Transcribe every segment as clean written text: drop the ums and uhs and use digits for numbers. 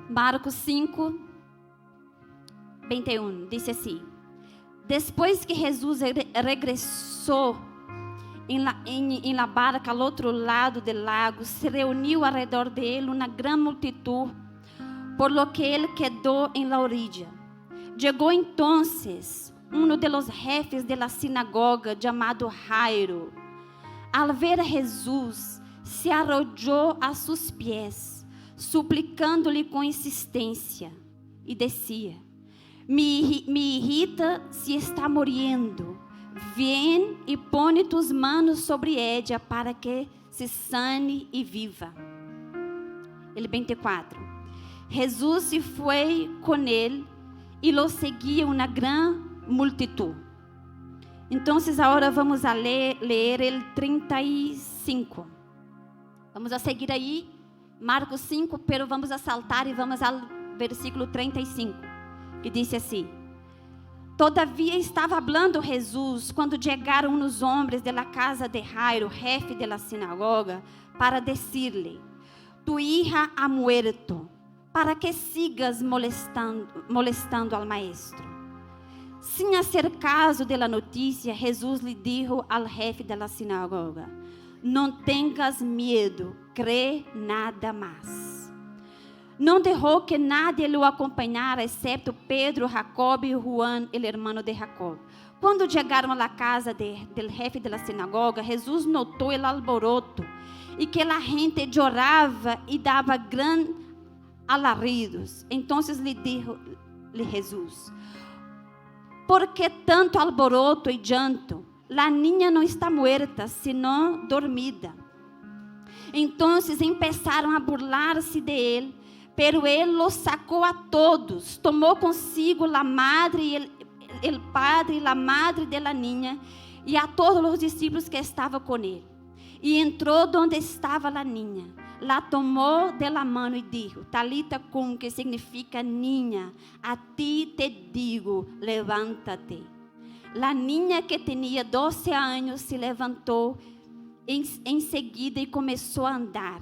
Marcos 5, 21, diz assim: depois que Jesus regressou em la barca ao outro lado do lago, se reuniu ao redor dele uma grande multitud, por lo que ele quedou em la orilla. Chegou então um dos jefes de la sinagoga, chamado Jairo. Al ver a Jesus, se arrojou a seus pés, suplicando-lhe com insistência, e dizia: me irrita se está morrendo. Vem e põe tus manos sobre ella para que se sane e viva. Ele 24. Jesus se foi com ele e lo seguia uma grande multitud. Então, agora vamos a ler el 35. Vamos a seguir aí, Marcos 5, pero vamos a saltar e vamos ao versículo 35, que diz assim: todavia estava hablando Jesus quando chegaram uns homens de la casa de Jairo, jefe de la sinagoga, para decirle: tu hija ha muerto, para que sigas molestando al maestro. Sem hacer caso de la notícia, Jesus lhe dijo al jefe de la sinagoga: não tengas medo, crê nada mais. Não deixou que nadie o acompanhara, excepto Pedro, Jacob e Juan, el hermano de Jacob. Quando chegaram à casa del jefe de la sinagoga, Jesus notou el alboroto e que a gente chorava e dava grandes alaridos. Então lhe dijo-lhe Jesus: ¿por que tanto alboroto e llanto? La niña não está muerta, sino dormida. Então empezaram a burlar-se de ele, pero ele los sacou a todos, tomou consigo a madre e el padre e a madre de la niña, e a todos os discípulos que estavam com ele. E entrou donde estava a niña, la tomou de la mano e dijo: Talita cum, que significa niña, a ti te digo, levántate. La niña, que tinha 12 anos, se levantou em seguida e começou a andar.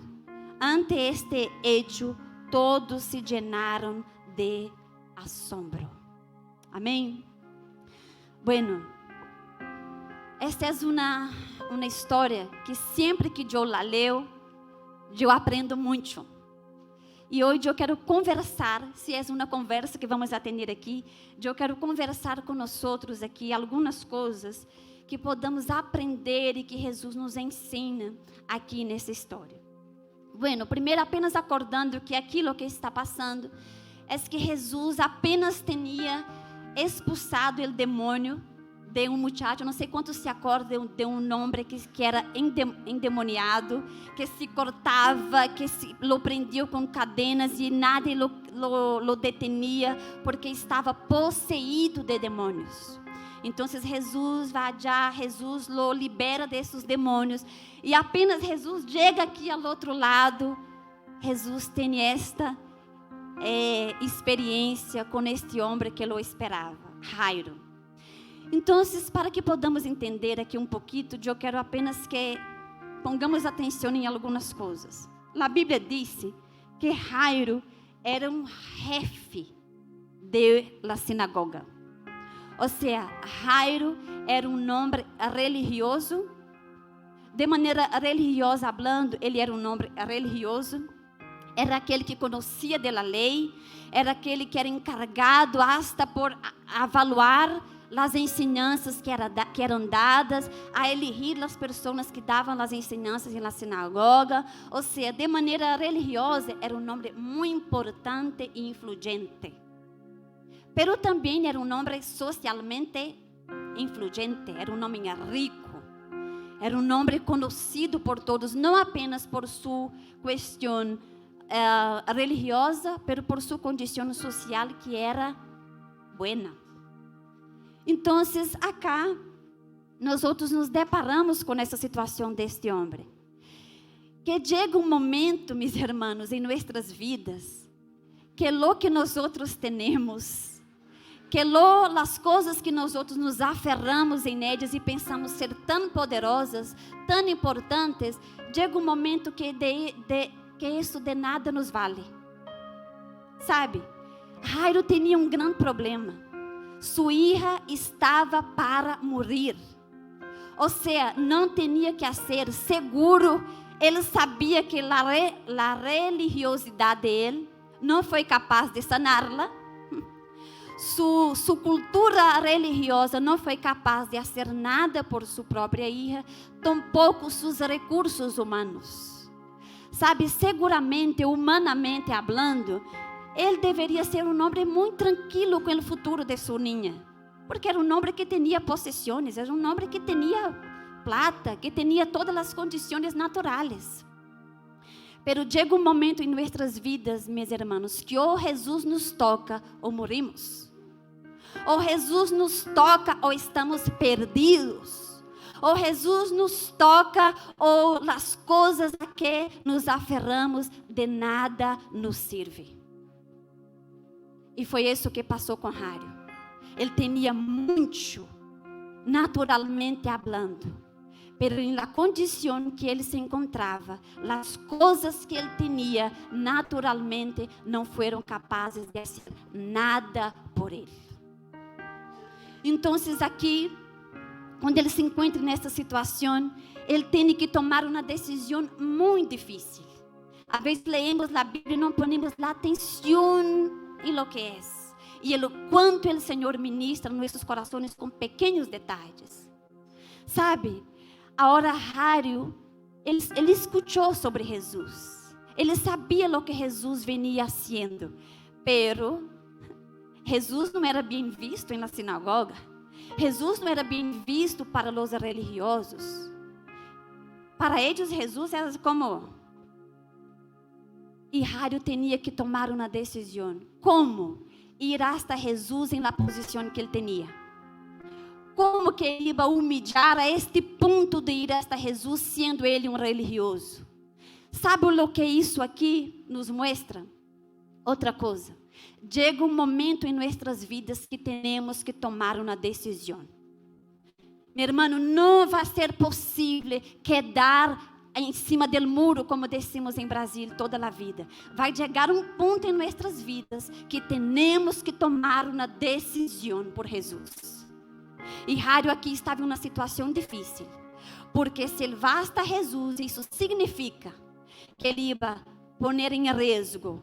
Ante este hecho, todos se llenaram de asombro. Amém? Bueno, esta é uma história que sempre que eu la leio, eu aprendo muito. E hoje eu quero conversar, se é uma conversa que vamos ter aqui, eu quero conversar com nós outros aqui algumas coisas que podamos aprender e que Jesus nos ensina aqui nessa história. Bueno, primeiro apenas acordando que aquilo que está passando é que Jesus apenas tinha expulsado o demônio de um muchacho, não sei quantos se acordam de um homem que era endemoniado, que se cortava, que lo prendiam com cadenas e nadie lo detenia porque estava possuído de demônios. Então Jesus vai allá, Jesus lo libera desses demônios e apenas Jesus chega aqui ao outro lado, Jesus tem esta experiência com este homem que lo esperava, Jairo. Então, para que podamos entender aqui um pouquinho, eu quero apenas que pongamos atenção em algumas coisas. A Bíblia disse que Jairo era um jefe de la sinagoga. Ou seja, Jairo era um homem religioso. De maneira religiosa falando, ele era um homem religioso. Era aquele que conhecia da lei. Era aquele que era encarregado hasta por avaliar as ensinanças que eram dadas, a elegir as pessoas que davam as ensinanças na sinagoga. Ou seja, de maneira religiosa, era um homem muito importante e influente. Pero também era um homem socialmente influente, era um homem rico, era um homem conhecido por todos, não apenas por sua questão religiosa, pero por sua condição social que era buena. Então, acá, nós outros nos deparamos com essa situação deste homem. Que chega um momento, meus irmãos, em nossas vidas, que lo que nós outros temos, que as coisas que nós outros nos aferramos em elas e pensamos ser tão poderosas, tão importantes, chega um momento que isso de nada nos vale. Sabe, Jairo tinha um grande problema. Sua filha estava para morrer. Ou seja, não tinha que ser seguro. Ele sabia que a religiosidade dele não foi capaz de saná-la. Sua cultura religiosa não foi capaz de fazer nada por sua própria filha, tampouco seus recursos humanos. Sabe, seguramente, humanamente falando, ele deveria ser um homem muito tranquilo com o futuro de sua ninha, porque era um homem que tinha possessões, era um homem que tinha plata, que tinha todas as condições naturais. Pero chega um momento em nossas vidas, meus irmãos, que ou Jesus nos toca ou morimos. Ou Jesus nos toca ou estamos perdidos. Ou Jesus nos toca ou as coisas a que nos aferramos de nada nos serve. E foi isso que passou com Jairo. Ele tinha muito, naturalmente falando. Pero em la condição que ele se encontrava, as coisas que ele tinha, naturalmente, não foram capazes de fazer nada por ele. Então, aqui, quando ele se encontra nessa situação, ele tem que tomar uma decisão muito difícil. Às vezes leemos a Bíblia e não ponemos a atenção em lo que é. E o quanto o Senhor ministra nossos corações com pequenos detalhes. Sabe, agora Jairo, ele escutou sobre Jesus. Ele sabia o que Jesus venia fazendo. Pero Jesus não era bem visto na sinagoga. Jesus não era bem visto para os religiosos. Para eles, Jesus era como... E Jairo tinha que tomar uma decisão. Como ir hasta Jesus na posição que ele tinha? Como que ele ia humilhar a este ponto de ir hasta Jesus, sendo ele um religioso? Sabe o que isso aqui nos mostra? Outra coisa. Chega um momento em nossas vidas que temos que tomar uma decisão. Meu irmão, não vai ser possível quedar em cima do muro, como decimos em Brasil, toda a vida. Vai chegar um ponto em nossas vidas que temos que tomar uma decisão por Jesus. E Jairo aqui estava em uma situação difícil, porque se ele vai hasta Jesus, isso significa que ele ia pôr em risco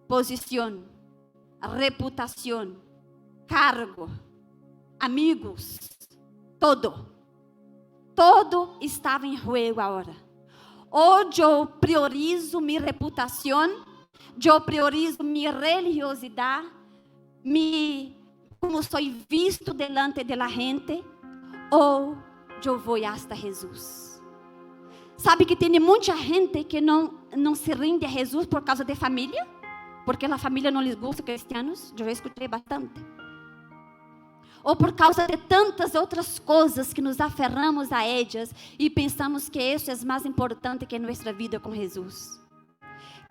posição, reputação, cargo, amigos, todo estava em jogo agora. Ou eu priorizo minha reputação, eu priorizo minha religiosidade, como sou visto delante da gente, ou eu vou hasta Jesus. Sabe que tem muita gente que não se rende a Jesus por causa de família? Porque a família não lhes gosta cristianos, eu já escutei bastante. Ou por causa de tantas outras coisas que nos aferramos a elas e pensamos que isso é mais importante que nossa vida com Jesus.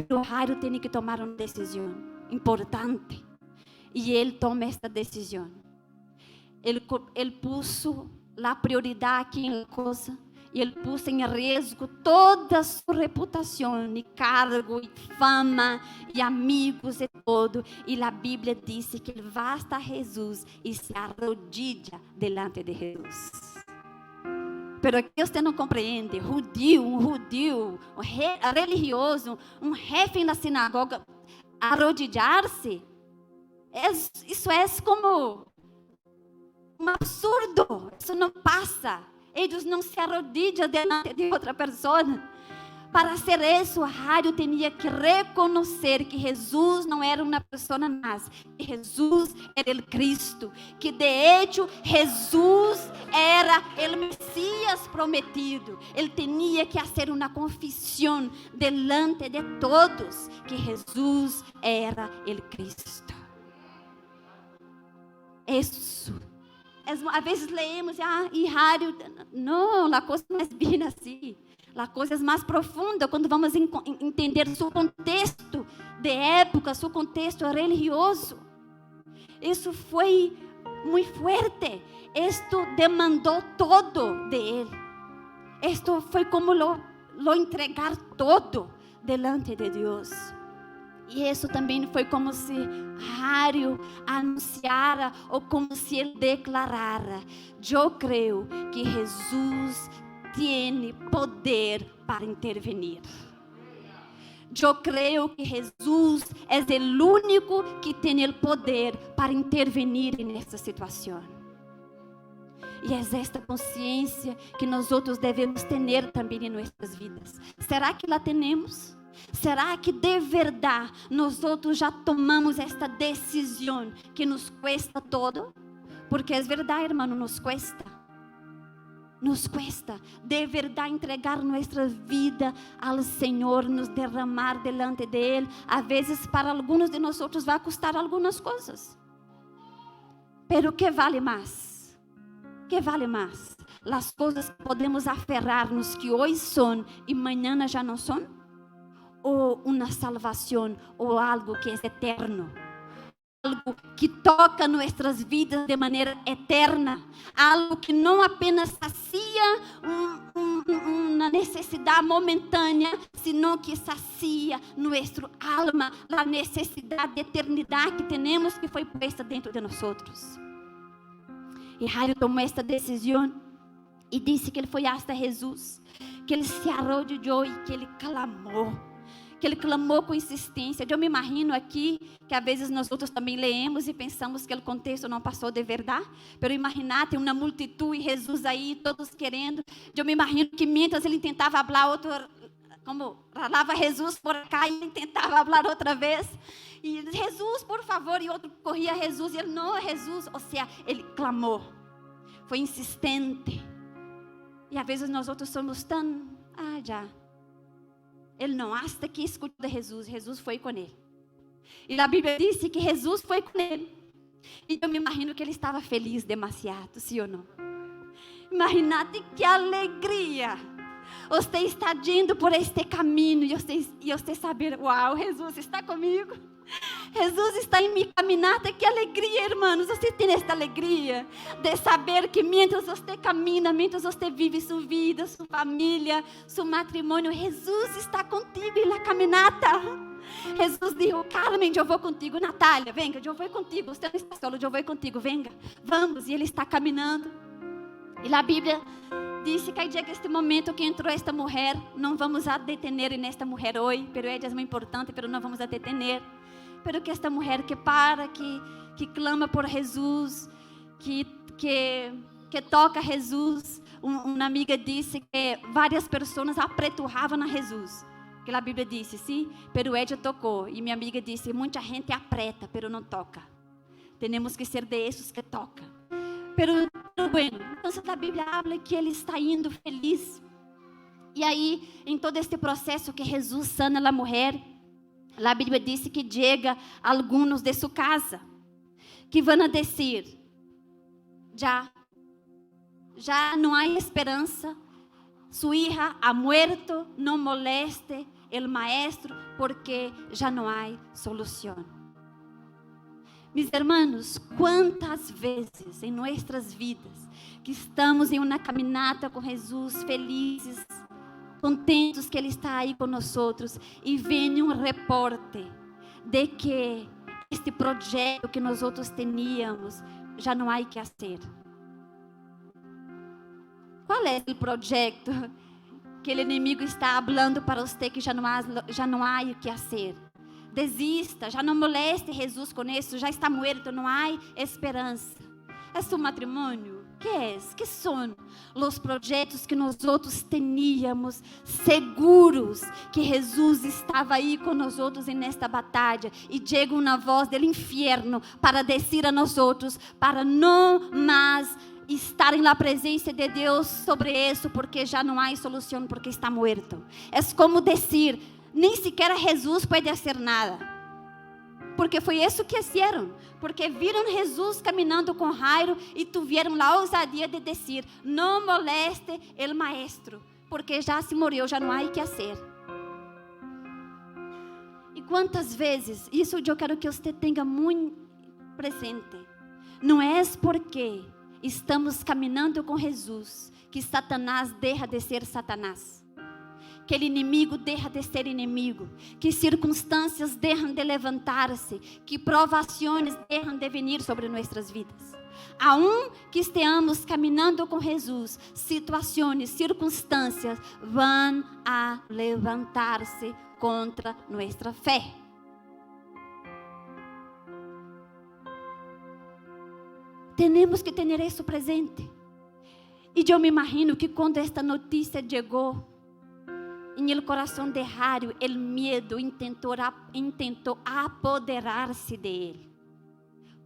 O Jairo tem que tomar uma decisão importante. E ele toma esta decisão. Ele puso a prioridade aqui em coisa. E ele pôs em risco toda a sua reputação, e cargo, e fama, e amigos, e tudo. E a Bíblia diz que ele vai hasta Jesus e se arrodilla delante de Jesus. Pero aqui você não compreende. Um judeu, religioso, um jefe na sinagoga, arrodillar-se, isso é como um absurdo. Isso não passa. Eles não se arrodillam diante de outra pessoa. Para ser isso, Jairo tinha que reconhecer que Jesus não era uma pessoa mais, que Jesus era o Cristo, que de hecho Jesus era o Messias prometido. Ele tinha que fazer uma confissão delante de todos que Jesus era o Cristo. Isso. Às vezes leemos, e Jairo, não, a coisa não é bem assim. A coisa é mais profunda quando vamos entender seu contexto de época, seu contexto religioso. Isso foi muito forte. Isto demandou todo de ele. Isto foi como lo entregar todo delante de Deus. E isso também foi como se Jairo anunciara ou como se ele declarara: eu creio que Jesus tem poder para intervenir. Eu creio que Jesus é o único que tem o poder para intervenir nessa situação. E é esta consciência que nós outros devemos ter também em nossas vidas. Será que la temos? Será que de verdade nós outros já tomamos esta decisão que nos cuesta todo? Porque é verdade, irmão, nos cuesta. Nos cuesta de verdade entregar nossa vida ao Senhor, nos derramar delante dele. A vezes para alguns de nós outros vai custar algumas coisas. Pero que vale mais? Que vale mais? As coisas que podemos aferrar-nos que hoje são e amanhã já não são? Ou uma salvação, ou algo que é eterno, algo que toca nossas vidas de maneira eterna, algo que não apenas sacia uma necessidade momentânea, sino que sacia nossa alma, a necessidade de eternidade que temos, que foi posta dentro de nós outros. E Jairo tomou esta decisão e disse que ele foi hasta Jesus, que ele se arrodillou e que ele clamou. Que ele clamou com insistência. Eu me imagino aqui, que às vezes nós outros também leemos e pensamos que o contexto não passou de verdade, pero imaginar, tem uma multitud e Jesus aí, todos querendo. Eu me imagino que mientras ele tentava falar, outro, como ralava Jesus por cá, e ele tentava falar outra vez. E Jesus, por favor, e outro corria a Jesus, e ele, não, Jesus. Ou seja, ele clamou, foi insistente. E às vezes nós outros somos tão, já. Ele não, hasta que escutou de Jesus. Jesus foi com ele. E a Bíblia disse que Jesus foi com ele. E eu me imagino que ele estava feliz demasiado, sim ou não? Imagínate que alegria. Você está indo por este caminho e você saber, uau, Jesus está comigo. Jesus está em minha caminhada. Que alegria, irmãos. Você tem esta alegria de saber que mientras você camina, mientras você vive sua vida, sua família, seu matrimônio, Jesus está contigo na caminhada. Jesus disse: Carmen, eu vou contigo. Natália, venga, eu vou contigo. Você não está solo, eu vou contigo, venga, vamos. E ele está caminhando. E a Bíblia disse que chega este momento que entrou esta mulher. Não vamos a detener nesta mulher hoje, pero ela é muito importante, pero não vamos a detener. Pero que esta mulher que para, que clama por Jesus, que toca Jesus. Uma amiga disse que várias pessoas apreturravam a Jesus. Que a Bíblia disse, sim, pero ela tocou. E minha amiga disse, muita gente apreta, pero não toca. Temos que ser de esses que toca. Pero bueno, então a Bíblia habla que ele está indo feliz. E aí, em todo este processo que Jesus sana a mulher, a Bíblia diz que chega alguns de sua casa, que vão dizer, já não há esperança, sua hija ha muerto, não moleste el maestro, porque já não há solução. Mis hermanos, quantas vezes em nossas vidas, que estamos em uma caminhada com Jesus, felizes, contentos que Ele está aí com nós outros, e vem reporte de que este projeto que nós outros teníamos já não há que fazer. Qual é o projeto que o inimigo está falando para você que já não há o que fazer? Desista, já não moleste Jesus com isso, já está morto, não há esperança. É seu matrimônio? Que são os projetos que nós outros teníamos seguros que Jesus estava aí com nós outros nesta batalha, e chega uma voz do inferno para dizer a nós outros para não mais estar na presença de Deus sobre isso, porque já não há solução, porque está morto. É como dizer, nem sequer Jesus pode fazer nada. Porque foi isso que fizeram. Porque viram Jesus caminhando com Jairo e tiveram a ousadia de dizer, não moleste el maestro, porque já se morreu, já não há o que fazer. E quantas vezes, isso eu quero que você tenha muito presente, não é porque estamos caminhando com Jesus que Satanás deixa de ser Satanás, que o inimigo deixa de ser inimigo, que circunstâncias deixam de levantar-se, que provações deixam de vir sobre nossas vidas. Aun que estejamos caminhando com Jesus, situações, circunstâncias vão a levantar-se contra nossa fé. Temos que ter isso presente. E eu me imagino que quando esta notícia chegou em el coração de Jairo, o medo intentou apoderar-se de ele.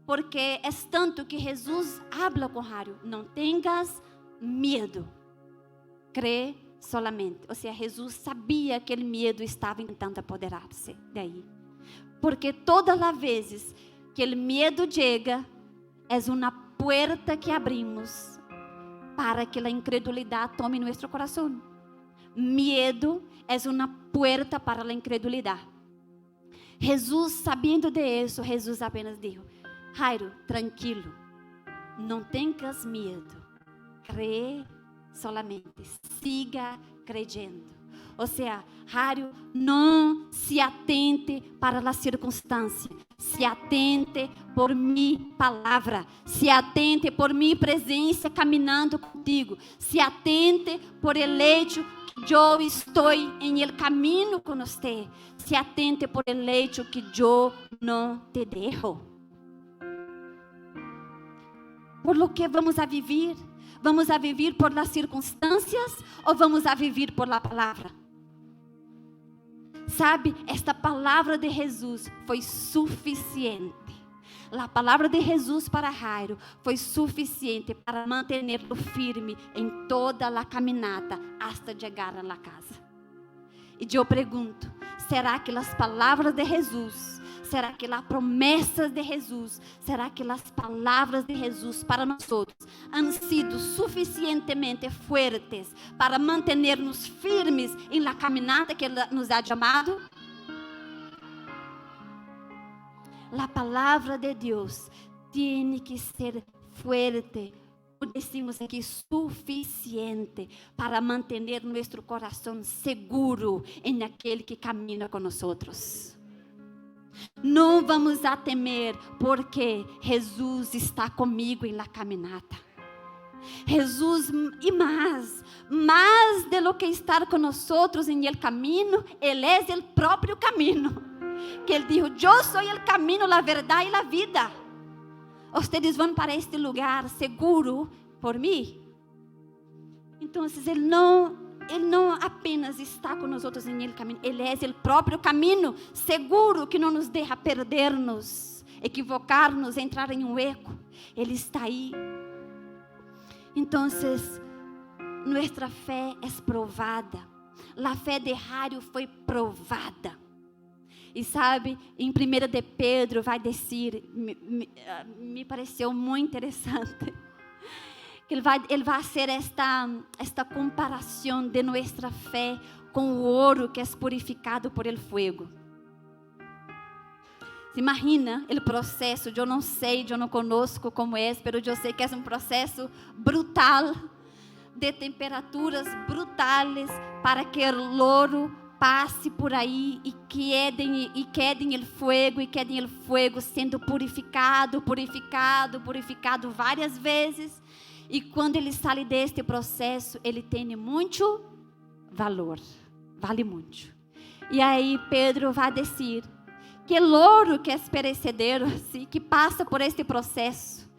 Porque é tanto que Jesus habla com Jairo: não tenhas medo, crê solamente. Ou seja, Jesus sabia que o medo estava tentando apoderar-se daí. Porque todas as vezes que o medo chega, é uma porta que abrimos para que a incredulidade tome nosso coração. Medo é uma porta para a incredulidade. Jesus, sabendo de isso, Jesus apenas disse: Jairo, tranquilo, não tenhas medo, crê solamente, siga creyendo. Ou seja, Jairo, não se atente para a circunstância, se atente por minha palavra, se atente por minha presença caminhando contigo, se atente por el hecho que eu estou em el caminho com você, se atente por el hecho que eu não te dejo. Por lo que vamos a viver? Vamos a viver por las circunstâncias ou vamos a viver por la palavra? Sabe, esta palavra de Jesus foi suficiente. A palavra de Jesus para Jairo foi suficiente para manter-lo firme em toda a caminhada hasta chegar a la casa. E eu pergunto: será que as palavras de Jesus, será que as promessas de Jesus, será que as palavras de Jesus para nós han sido suficientemente fuertes para manter-nos firmes em la caminhada que Ele nos ha chamado? A palavra de Deus tem que ser fuerte, decimos aqui, suficiente para manter nosso coração seguro em aquele que caminha com nós. Não vamos a temer, porque Jesus está comigo em la caminhada. Jesus, e mais de lo que estar com nós em el caminho, Ele é o próprio caminho. Que Ele dijo: eu sou o caminho, a verdade e a vida. Ustedes vão para este lugar seguro por mim. Então, Ele não apenas está com nós em el caminho, Ele é o próprio caminho seguro que não nos deixa perder-nos, equivocar-nos, entrar em um eco. Ele está aí. Então, nossa fé é provada. A fé de Jairo foi provada. E sabe, em 1 de Pedro vai dizer, me pareceu muito interessante, que ele vai fazer esta comparação de nossa fé com o ouro que é purificado por el fuego. Se imagina o processo, eu não sei, eu não conosco como é, mas eu sei que é um processo brutal, de temperaturas brutales, para que o ouro passe por aí e quede el fuego, sendo purificado várias vezes. E quando ele sai deste processo, ele tem muito valor, vale muito. E aí Pedro vai dizer que o ouro que é perecedero, assim, que passa por este processo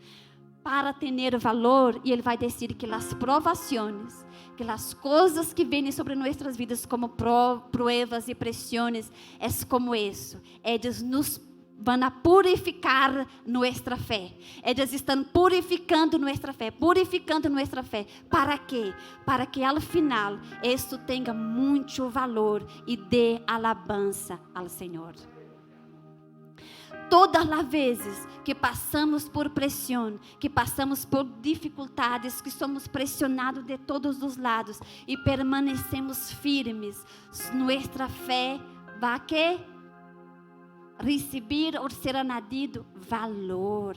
para ter valor, e ele vai dizer que as provações, que as coisas que vêm sobre nossas vidas como pruebas e pressões, é como isso. Eles nos vão a purificar nossa fé. Eles estão purificando nossa fé. ¿Para quê? Para que ao final isso tenha muito valor e dê alabança ao Senhor. Todas as vezes que passamos por pressão, que passamos por dificuldades, que somos pressionados de todos os lados e permanecemos firmes, nossa fé vai que receber ou ser añadido valor.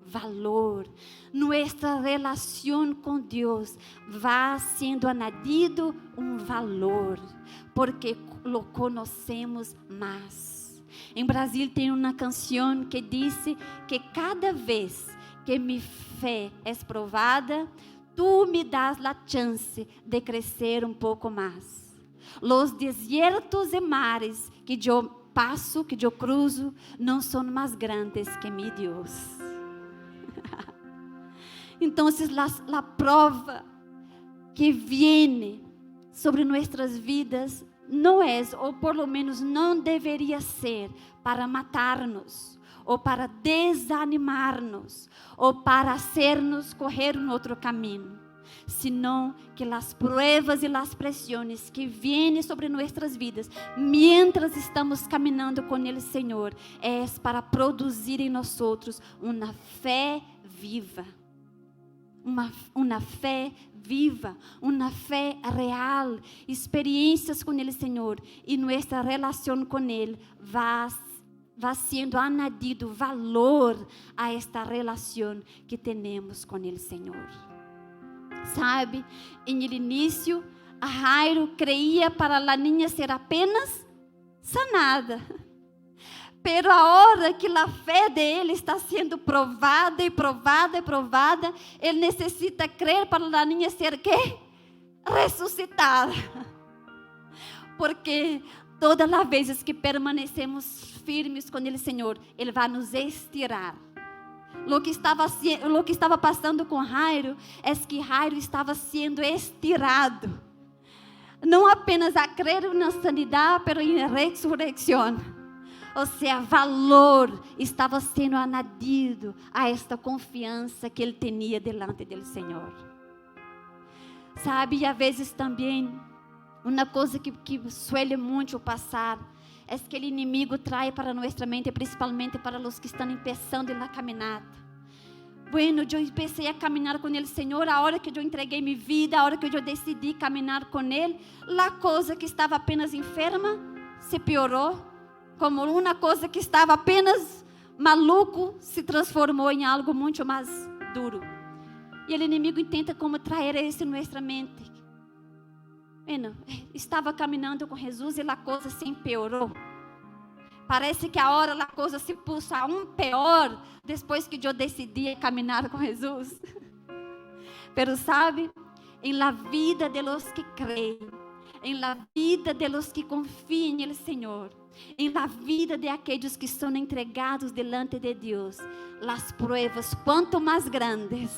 valor. Nuestra relación con Dios va siendo añadido un valor, porque lo conocemos más. En Brasil tem uma canção que diz que cada vez que mi fe es provada, tú me das la chance de crecer un poco más. Los desiertos y mares que yo paso, que yo cruzo, no son más grandes que mi Dios. Entonces la prueba que viene sobre nuestras vidas no es, o por lo menos no debería ser, para matarnos, ou para desanimarnos, ou para hacernos correr um outro caminho, sino que as pruebas e as pressões que vêm sobre nossas vidas, mientras estamos caminhando com o Senhor, é para produzir em nós uma fé viva, uma fé viva, uma fé real, experiências com o Senhor, e nossa relação com Ele vai sendo añadido valor a esta relação que temos com o Senhor. Sabe, em el início, a Jairo creía para a niña ser apenas sanada. Pero agora que a fé dele está sendo provada e provada e provada, ele necessita crer para a niña ser ¿qué? Ressuscitada. Porque todas as vezes que permanecemos firmes com o Senhor, Ele vai nos estirar. Lo que estava passando com Jairo é que Jairo estava sendo estirado. Não apenas a crer na sanidade, mas em ressurreição. Ou seja, valor estava sendo añadido a esta confiança que ele tinha delante do Senhor. Sabe, e às vezes também, uma coisa que suele muito passar, é que o inimigo traz para nossa mente, principalmente para os que estão começando na caminhada. Bueno, eu comecei a caminhar com o Senhor, a hora que eu entreguei minha vida, a hora que eu decidi caminhar com Ele, a coisa que estava apenas enferma se piorou. Como uma coisa que estava apenas maluco, se transformou em algo muito mais duro. E o inimigo tenta como trazer isso em nossa mente. Bueno, estava caminhando com Jesus e a coisa se empeorou. Parece que agora a coisa se puso aún pior depois que eu decidi caminhar com Jesus. Pero sabe, em la vida de los que creem, em la vida de los que confiam no Senhor, em la vida de aqueles que são entregados delante de Deus, as pruebas, quanto mais grandes,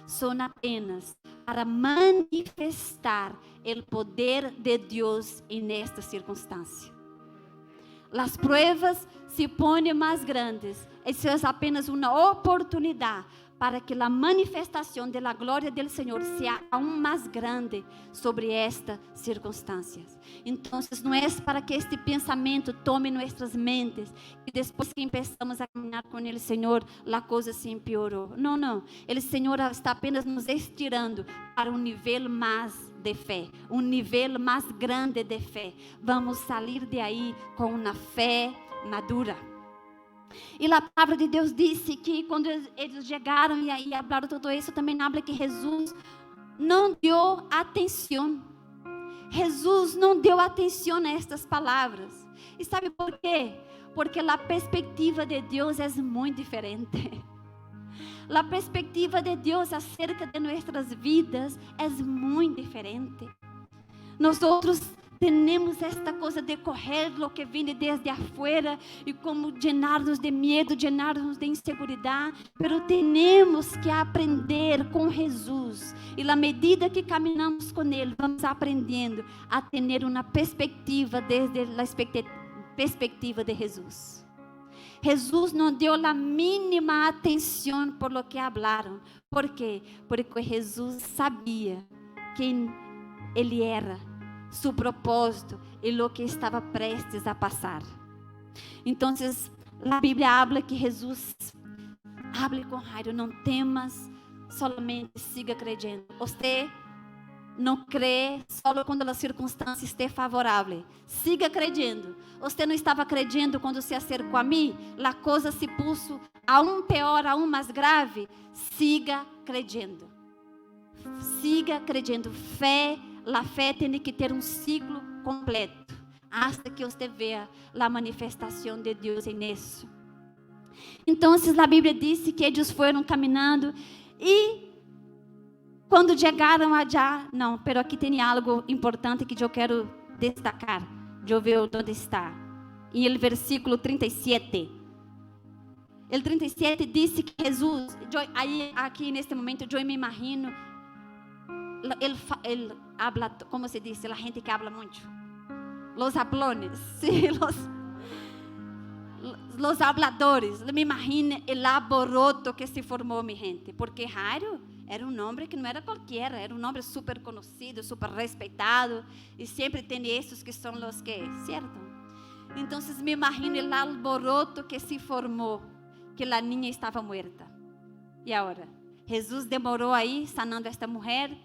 são apenas para manifestar o poder de Deus nesta circunstância. As pruebas se põem mais grandes, isso é apenas uma oportunidade para que a manifestação da glória do Senhor seja aún mais grande sobre estas circunstâncias. Então, não é para que este pensamento tome nossas mentes e depois que começamos a caminhar com o Senhor, a coisa se empeorou. Não, não. O Senhor está apenas nos estirando para um nível mais de fé, um nível mais grande de fé. Vamos sair de aí com uma fé madura. E a palavra de Deus disse que quando eles chegaram e falaram tudo isso, também habla que Jesus não deu atenção. Jesus não deu atenção a estas palavras. E sabe por quê? Porque a perspectiva de Deus é muito diferente. A perspectiva de Deus acerca de nossas vidas é muito diferente. Nós temos esta coisa de correr lo que vem desde afuera e como llenar-nos de medo, llenar-nos de inseguridade, pero temos que aprender com Jesus e na medida que caminhamos com Ele, vamos aprendendo a ter uma perspectiva desde a perspectiva de Jesus. Jesus não deu a mínima atenção por lo que falaram. ¿Por quê? Porque Jesus sabia quem Ele era, su propósito e lo que estava prestes a passar. Então, a Bíblia habla que Jesus habla com Jairo: não temas, solamente siga creyendo. Você Não crê só quando a circunstância esteja favorável. Siga crendo. Você não estava crendo quando se acercou a mim? A coisa se puso aún pior, aún mais grave. Siga crendo. Siga crendo. A fé tem que ter um ciclo completo. Hasta que você veja a manifestação de Deus nisso. Então, a Bíblia diz que eles foram caminhando e quando chegaram allá, não, pero aqui tem algo importante que eu quero destacar. Eu ver onde está. E o versículo 37. O 37 diz que Jesus, aí aqui neste momento, eu me imagino, ele habla, como se diz, a gente que habla muito. Los hablones, sí, los habladores. Me imagino el alboroto que se formou, mi gente, porque Jairo era um homem que não era qualquer, era um homem super conhecido, super respeitado, e sempre tem esses que são os que, certo? Então, me imagino el alboroto que se formou, que a niña estava muerta. E agora, Jesus demorou aí sanando esta mulher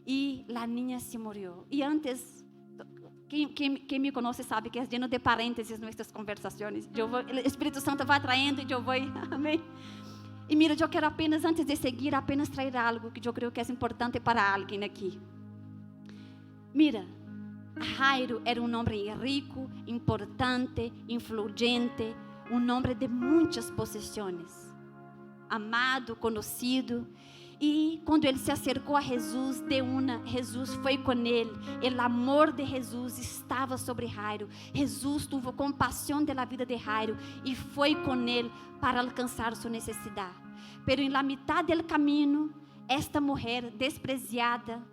e a niña se morreu. E antes, quem me conhece sabe que é lleno de parênteses nossas conversações. O Espírito Santo vai traindo e eu vou, amém. E mira, eu quero apenas, antes de seguir, apenas trazer algo que eu creio que é importante para alguém aqui. Mira, Jairo era um homem rico, importante, influente, um homem de muitas possessões, amado, conhecido. E quando ele se acercou a Jesus, Jesus foi com ele. O amor de Jesus estava sobre Jairo. Jesus teve compaixão da vida de Jairo e foi com ele para alcançar sua necessidade. Pero em la mitad del caminho, esta mulher desprezada,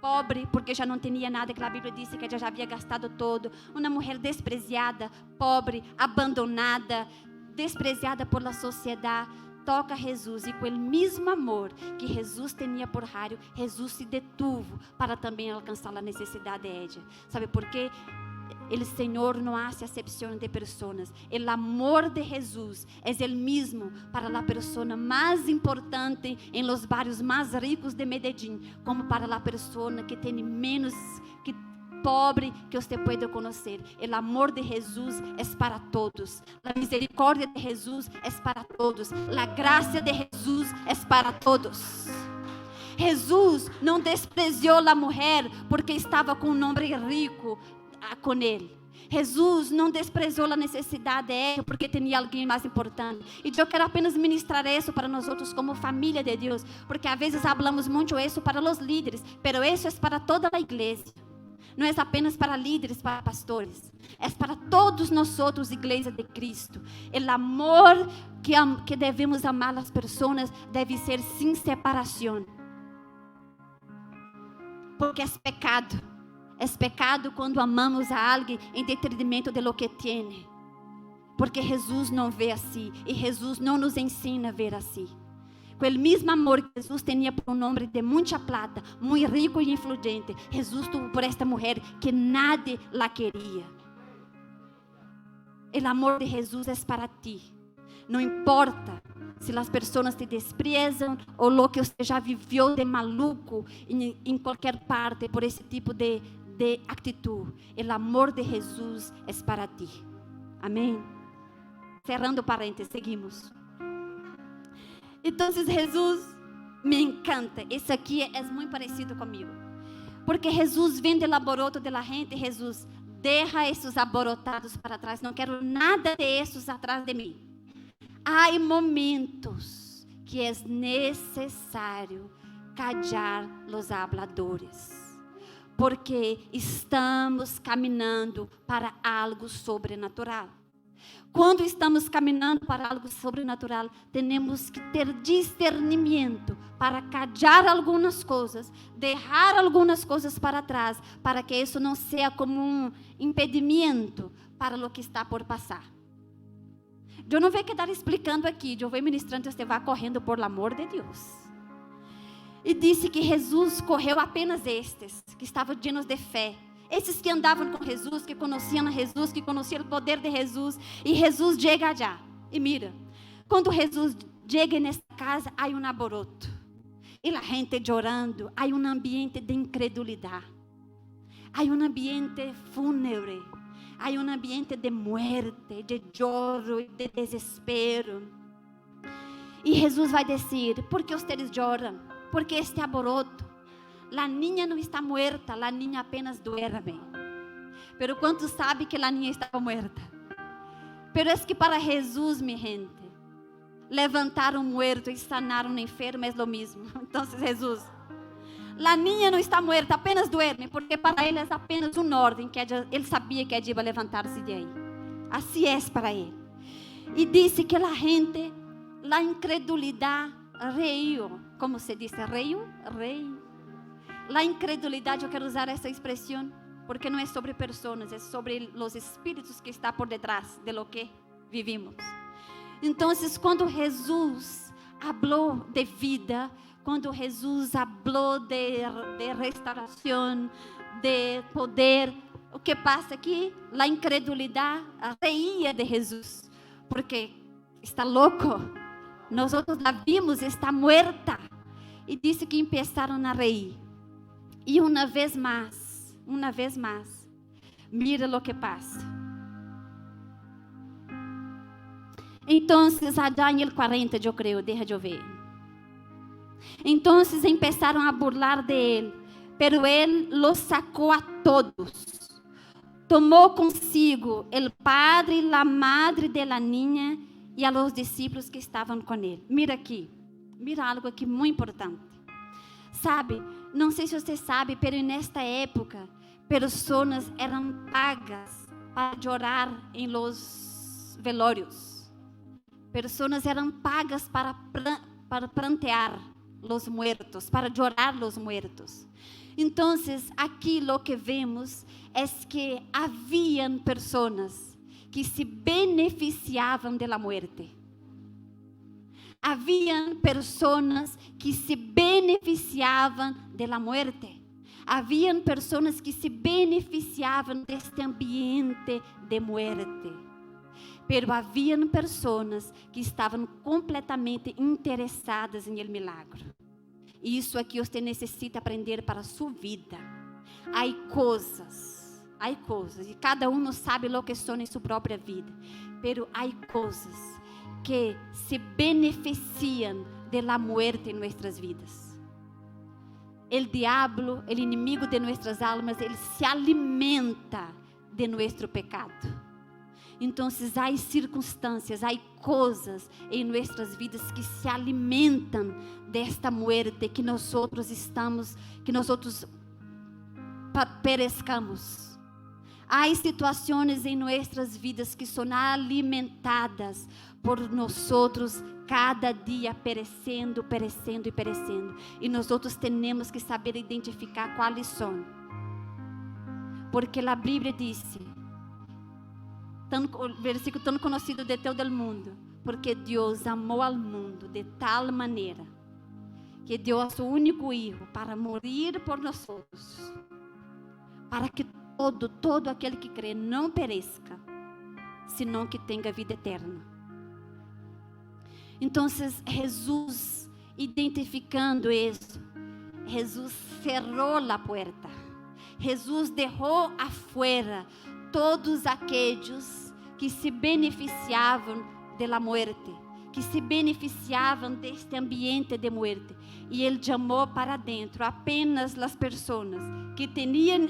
pobre, porque já não tinha nada, que a Bíblia disse que ela já havia gastado todo. Uma mulher desprezada, pobre, abandonada, desprezada por la sociedade. Toca Jesus e com o mesmo amor que Jesus tinha por Jairo, Jesus se detuvo para também alcançar a necessidade de ella. ¿Sabe por quê? O Senhor não hace acepção de pessoas. O amor de Jesus é o mesmo para a pessoa mais importante em los barrios mais ricos de Medellín, como para a pessoa que tem menos, que pobre, que você pode conhecer. O amor de Jesus é para todos. A misericórdia de Jesus é para todos. A graça de Jesus é para todos. Jesus não desprezou a mulher porque estava com um homem rico com ele. Jesus não desprezou a necessidade dela porque tinha alguém mais importante. E eu quero apenas ministrar isso para nós outros como família de Deus, porque às vezes falamos muito isso para os líderes, pero isso é para toda a igreja. Não é apenas para líderes, para pastores. É para todos nós outros, igreja de Cristo. O amor que devemos amar as pessoas deve ser sem separação. Porque é pecado. É pecado quando amamos a alguém em detrimento de lo que tem. Porque Jesus não vê assim. E Jesus não nos ensina a ver assim. Com o mesmo amor que Jesus tinha por um homem de muita plata, muito rico e influente, Jesus tuvo por esta mulher que nadie la queria. O amor de Jesus é para ti. Não importa se as pessoas te desprezam ou lo que você já viveu de maluco em qualquer parte por esse tipo de atitude. O amor de Jesus é para ti. Amém? Cerrando parênteses, seguimos. Então, Jesus me encanta. Esse aqui é muito parecido comigo. Porque Jesus vem do alboroto da gente. Jesus, deixa esses alborotados para trás. Não quero nada desses atrás de mim. Há momentos que é necessário callar os habladores. Porque estamos caminhando para algo sobrenatural. Quando estamos caminhando para algo sobrenatural, temos que ter discernimento para callar algumas coisas, deixar algumas coisas para trás, para que isso não seja como um impedimento para o que está por passar. Eu não vou quedar explicando aqui, eu vou ministrando e você vai correndo por amor de Deus. E disse que Jesus correu apenas estes, que estavam llenos de fé. Esses que andavam com Jesus, que conheciam a Jesus, que conheciam o poder de Jesus. E Jesus chega allá. E mira, quando Jesus chega nessa casa, há um alboroto. e a gente chorando, há um ambiente de incredulidade, há um ambiente fúnebre, há um ambiente de muerte, de choro, de desespero. E Jesus vai dizer: por que vocês choram? Por que este alboroto? A niña não está muerta, a niña apenas duerme. Pero quantos sabem que a niña estava muerta? Pero es que para Jesus, mi gente, levantar um muerto e sanar um enfermo é o mesmo. Então, Jesus, a niña não está muerta, apenas duerme, porque para ele é apenas uma ordem, que ele sabia que ela ia levantar-se de aí. Assim é para ele. E disse que a gente, a incredulidade, reiu, como se diz, reiu? A incredulidade, eu quero usar essa expressão, porque não é sobre pessoas, é sobre os espíritos que estão por detrás de lo que vivimos. Então, quando Jesus falou de vida, quando Jesus falou de restauração, de poder, o que passa aqui? A incredulidade reía de Jesus, porque está louco, nós la vimos, está muerta, e disse que começaram a reír. E uma vez mais, mira o que passa. Então, allá em el 40, eu creio, deixa eu ver. Então, começaram a burlar de ele, pero ele los sacou a todos. Tomou consigo o padre e a madre de la niña e a los discípulos que estavam com ele. Mira aqui, mira algo aqui muito importante. Sabe, não sei se você sabe, pero nesta época, pessoas eram pagas para chorar em los velórios. Pessoas eram pagas para prantear los muertos, para chorar los muertos. Então, aqui lo que vemos é que haviam pessoas que se beneficiavam da muerte. Haviam pessoas que se beneficiavam da muerte. Haviam pessoas que se beneficiavam deste ambiente de muerte. Pero haviam pessoas que estavam completamente interessadas em el milagre. E isso aqui você necessita aprender para a sua vida. Há coisas, e cada um sabe o que são em sua própria vida. Pero há coisas que se beneficiam da muerte em nossas vidas. O diabo, o inimigo de nossas almas, ele se alimenta de nosso pecado. Então, há circunstâncias, há coisas em nossas vidas que se alimentam desta muerte que nós perezcamos. Há situações em nossas vidas que são alimentadas por nós cada dia perecendo. E nós temos que saber identificar quais são. Porque a Bíblia diz, o versículo tão conhecido de todo o mundo, porque Deus amou ao mundo de tal maneira que deu a seu único Filho para morrer por nós, para que todo aquele que crê não pereça, senão que tenha vida eterna. Então, Jesus, identificando isso, Jesus cerrou a porta. Jesus deixou afuera todos aqueles que se beneficiavam da muerte, que se beneficiavam deste ambiente de muerte. E Ele chamou para dentro apenas as pessoas que tinham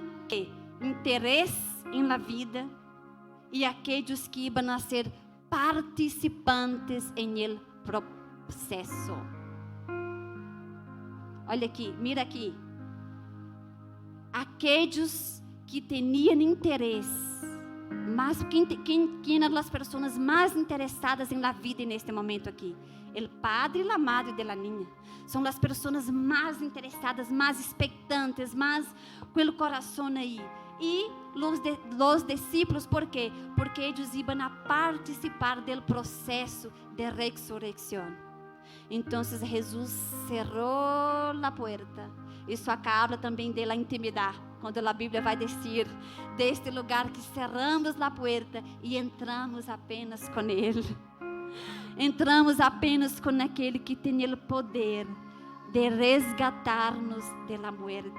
interesse em la vida e aqueles que iam a ser participantes em el processo. Olha aqui, mira aqui. Aqueles que tinham interesse, mas quem eram as pessoas mais interessadas em la vida neste momento aqui? O padre e a madre de la niña. São as pessoas mais interessadas, mais expectantes, mais com o coração aí. E os discípulos, por quê? Porque eles iam a participar do processo de ressurreição. Então, Jesus cerrou a porta. Isso acaba também da intimidade. Quando a Bíblia vai dizer deste lugar que cerramos a porta e entramos apenas com Ele. Entramos apenas com aquele que tem o poder de resgatar-nos da morte,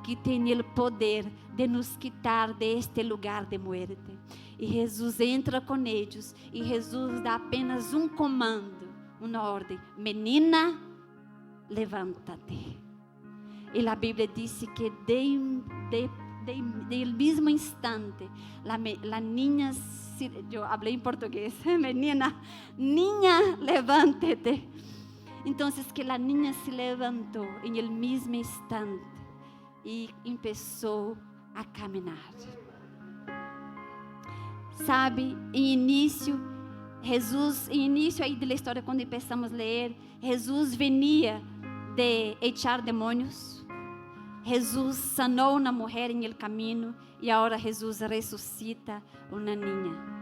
que tem o poder de nos quitar deste lugar de morte. E Jesus entra com eles, e Jesus dá apenas um comando, uma ordem: menina, levanta-te. E a Bíblia diz que del mismo instante, la niña, yo hablé en portugués, menina, niña, levántate. Entonces que la niña se levantó en el mismo instante y empezó a caminar. Sabe, em início, Jesus, em início aí da história, quando começamos a ler, Jesus venia de echar demônios. Jesus sanou uma mulher em el caminho, e agora Jesus ressuscita uma niña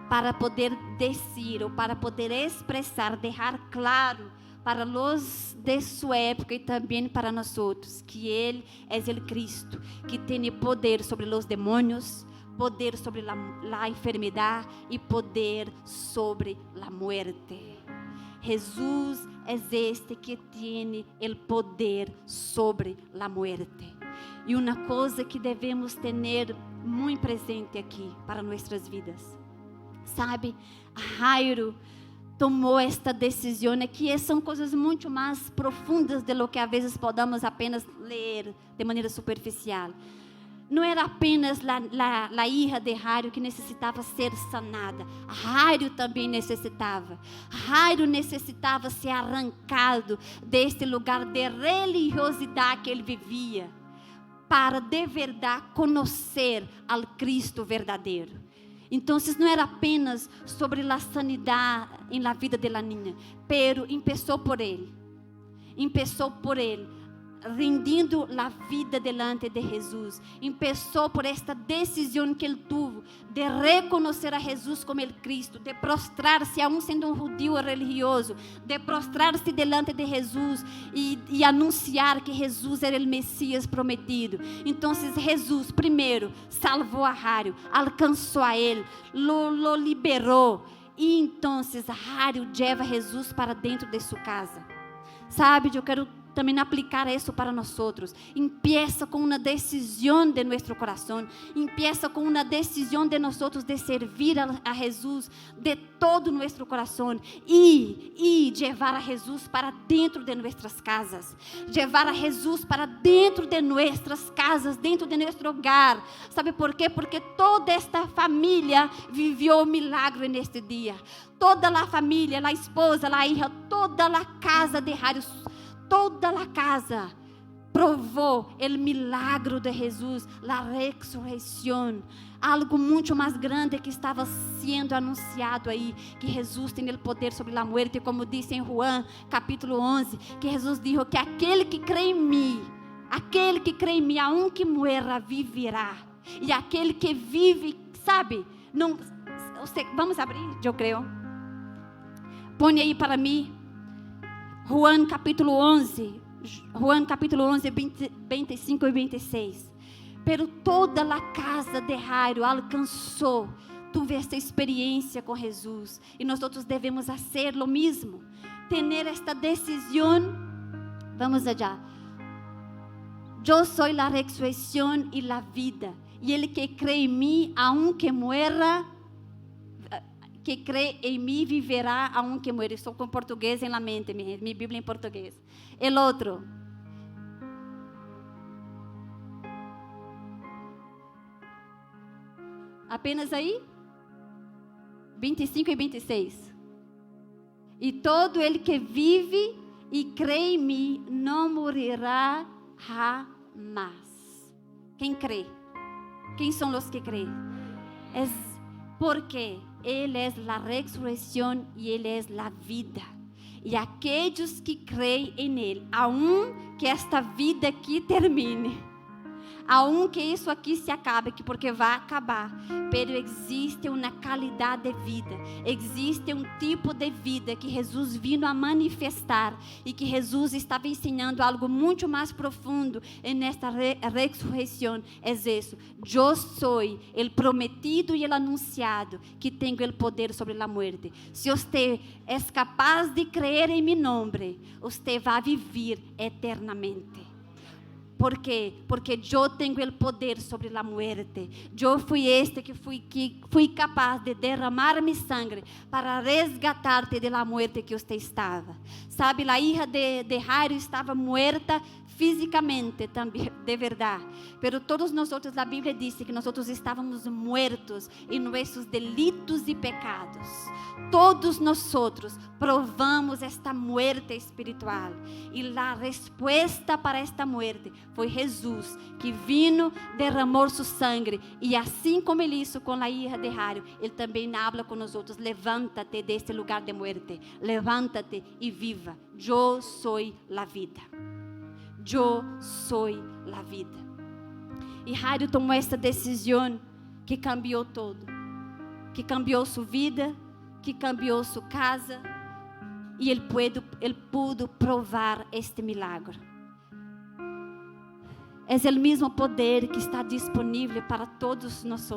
para poder dizer, ou para poder expressar, deixar claro para os de sua época e também para nós outros, que Ele é o Cristo, que tem poder sobre os demônios, poder sobre a enfermidade e poder sobre a morte. Jesus é este que tem o poder sobre a morte. E uma coisa que devemos ter muito presente aqui para nossas vidas. Sabe, Jairo tomou esta decisão, que são coisas muito mais profundas de lo que às vezes podemos apenas ler de maneira superficial. Não era apenas a hija de Jairo que necessitava ser sanada. Jairo também necessitava. Jairo necessitava ser arrancado deste lugar de religiosidade que ele vivia, para de verdade conhecer ao Cristo verdadeiro. Então, não era apenas sobre a sanidade em la vida de la niña, pero começou por ele. Começou por ele, rendindo a vida delante de Jesus. Começou por esta decisão que ele teve de reconhecer a Jesus como el Cristo, de prostrar-se, aún sendo um judío religioso, de prostrar-se delante de Jesus e anunciar que Jesus era o Messias prometido. Então, Jesus primeiro salvou a Jairo, alcançou a ele, lo liberou, e então Jairo leva Jesus para dentro de sua casa. Sabe, eu quero também aplicar isso para nós outros. Empieza com uma decisão de nosso coração. Empieza com uma decisão de nós outros de servir a Jesus de todo o nosso coração e levar a Jesus para dentro de nossas casas. Levar a Jesus para dentro de nossas casas, dentro de nosso hogar. ¿Sabe por quê? Porque toda esta família viveu um milagre neste dia. Toda a família, a esposa, a hija, toda a casa de Jairo, toda a casa provou o milagre de Jesus, a ressurreição, algo muito mais grande que estava sendo anunciado aí, que Jesus tem o poder sobre a morte, como disse em Juan, capítulo 11, que Jesus disse que aquele que crê em mim, aunque muera, viverá, e aquele que vive, sabe, não, vamos abrir, eu creio, põe aí para mim, Juan capítulo 11, 25 e 26. Pero toda a casa de Jairo alcançou, tuve esta experiência com Jesus, e nós outros devemos fazer o mesmo, ter esta decisão. Vamos allá. Eu sou a ressurreição e a vida, e ele que crê em mim, aunque muera, que crê em mim viverá aunque muera. Estou com português em la mente, minha Bíblia em português. El outro. Apenas aí? 25 e 26. E todo ele que vive e crê em mim não morrerá jamais. Quem crê? Quem são os que creem? É porque Ele é a ressurreição e Ele é a vida. E aqueles que creem em Ele, aun que esta vida aqui termine, aunque isso aqui se acabe, porque vai acabar, pero existe uma qualidade de vida, existe um tipo de vida que Jesus vino a manifestar e que Jesus estava ensinando algo muito mais profundo nesta ressurreição. É isso: eu sou o prometido e o anunciado que tenho o poder sobre a morte. Se você é capaz de crer em meu nome, você vai viver eternamente. ¿Por quê? Porque eu tenho o poder sobre a morte. Eu fui que fui capaz de derramar mi sangue para resgatar-te da morte que você estava. Sabe, a hija de Jairo estava muerta fisicamente também, de verdade. Pero todos nós, a Bíblia diz que nós estávamos muertos em nossos delitos e pecados. Todos nós provamos esta muerte espiritual. E a resposta para esta muerte foi Jesus, que vino, derramou seu sangue. E assim como ele hizo com a hija de Jairo, ele também habla com nós outros: levanta-te deste lugar de muerte, levanta-te e viva. Eu sou a vida. Eu sou a vida. E Jairo tomou esta decisão que cambiou todo, que cambiou sua vida, que cambiou sua casa, e ele pudo provar este milagre. É o mesmo poder que está disponível para todos nós,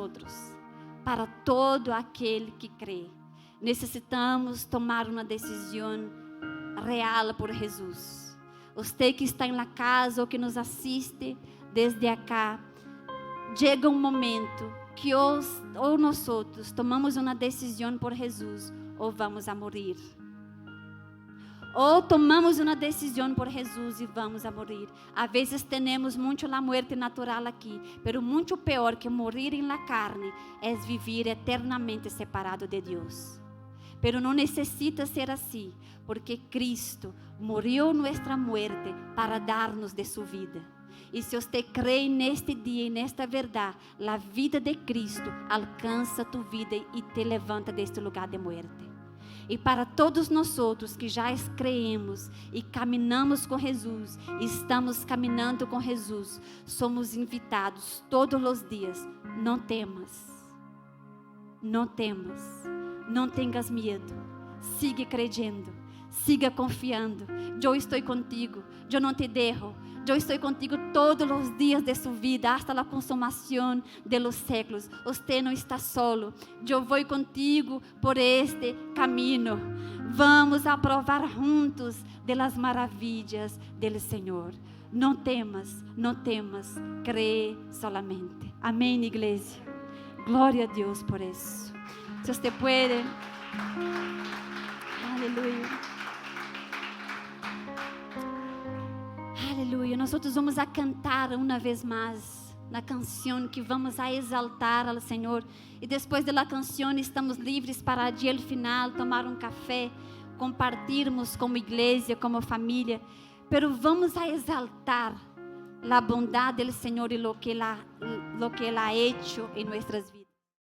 para todo aquele que crê. Necessitamos tomar uma decisão real por Jesus. Você que está na casa ou que nos assiste desde acá, chega um momento que ou nós tomamos uma decisão por Jesus ou vamos a morrer. Ou tomamos uma decisão por Jesus e vamos a morrer. Às vezes temos muito a morte natural aqui, pero muito pior que morrer em la carne é viver eternamente separado de Deus. Pero não necessita ser assim, porque Cristo morreu nossa morte para dar-nos de sua vida. E se você crê neste dia e nesta verdade, a vida de Cristo alcança tu vida e te levanta deste lugar de morte. E para todos nós que já creemos e caminhamos com Jesus, estamos caminhando com Jesus, somos invitados todos os dias: não temas, não temas. Não tenhas medo, siga crendo, siga confiando. Eu estou contigo, eu não te deixo. Eu estou contigo todos os dias de sua vida, hasta a consumação de los séculos. Você não está solo. Eu vou contigo por este caminho. Vamos a provar juntos de las maravilhas do Senhor. Não temas, crê solamente. Amém, igreja. Glória a Deus por isso. Se você pode, aleluia, aleluia. Nós vamos a cantar uma vez mais na canção que vamos a exaltar ao Senhor. E depois da canção estamos livres para dia ao final tomar um café, compartilharmos como igreja, como família. Pero vamos a exaltar a bondade do Senhor e lo que Ele ha hecho em nossas vidas.